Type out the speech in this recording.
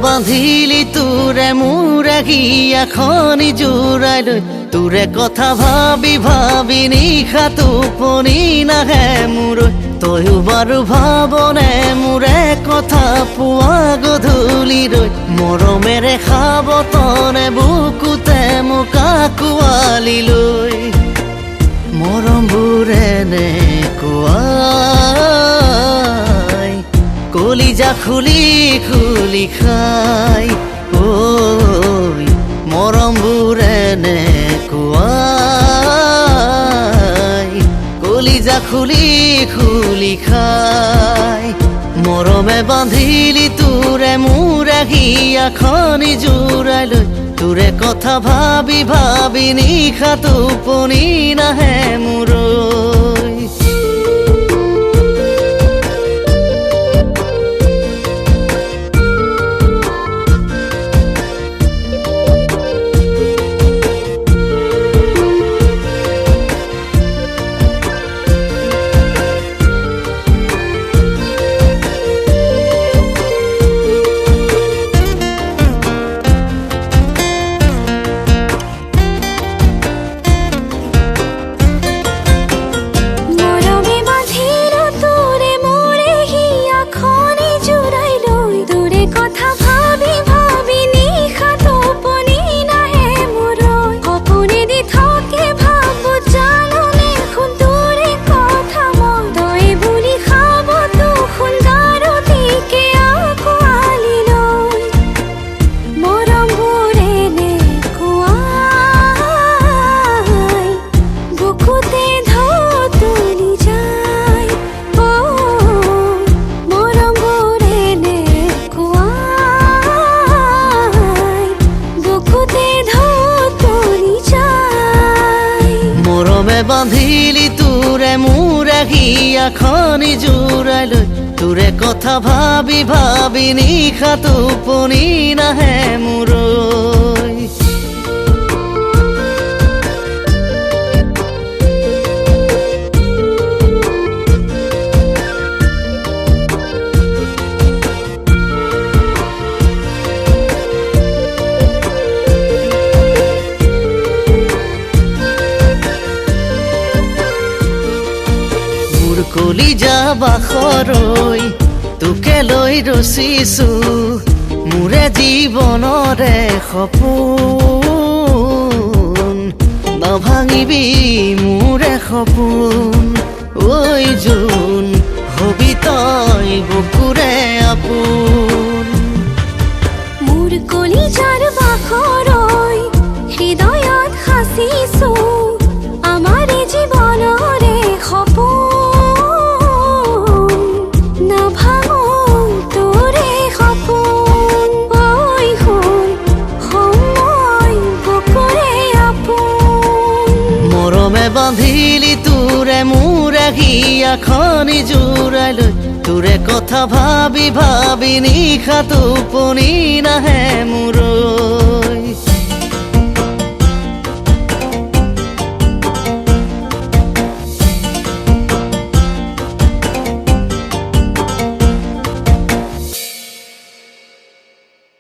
বান্ধিলি তোৰে মোৰে হিয়াখনি জোৰাই লৈ তোৰে কথা ভাবি ভাবি নিশা টোপনি নাহে মোৰ তয়ো বাৰু ভাবনে মোৰে কথা পুৱা গধূলি ৰৈ মৰমেৰে খাবতনে বুকুতে মোক আঁকোৱালি লৈ মৰমবোৰে নেকুৱাই কলিজা খুলি খুলি খাই ঐ মৰমবোৰে নেকুৱাই কলিজা খুলি খুলি খাই মৰমে বান্ধিলি তোৰে মোৰে হিয়াখনি জোৰাই লৈ তোৰে কথা ভাবি ভাবি নিশা টোপনি নাহে মোৰ বান্ধিলি তোৰে মোৰে হিয়াখনি জোৰাই লৈ তোৰে কথা ভাবি ভাবি নিশা টোপনি নাহে মোৰ কলিজা বাখৰৈ তোকে লৈ ৰচিছো মোৰে জীৱনৰে সপোন নাভাঙিবি মোৰে সপোন ঐ জোন হবি তই বুকুৰে আপোন মোৰ কলিজাৰ বাখৰৈ হৃদয়ত সাঁচিছো আমাৰ জীৱনৰে সপোন বান্ধিলি তোৰে মোৰে হিয়াখনি জোৰাই লৈ তোৰে কথা ভাবি ভাবি নিশা টোপনি নাহে মোৰ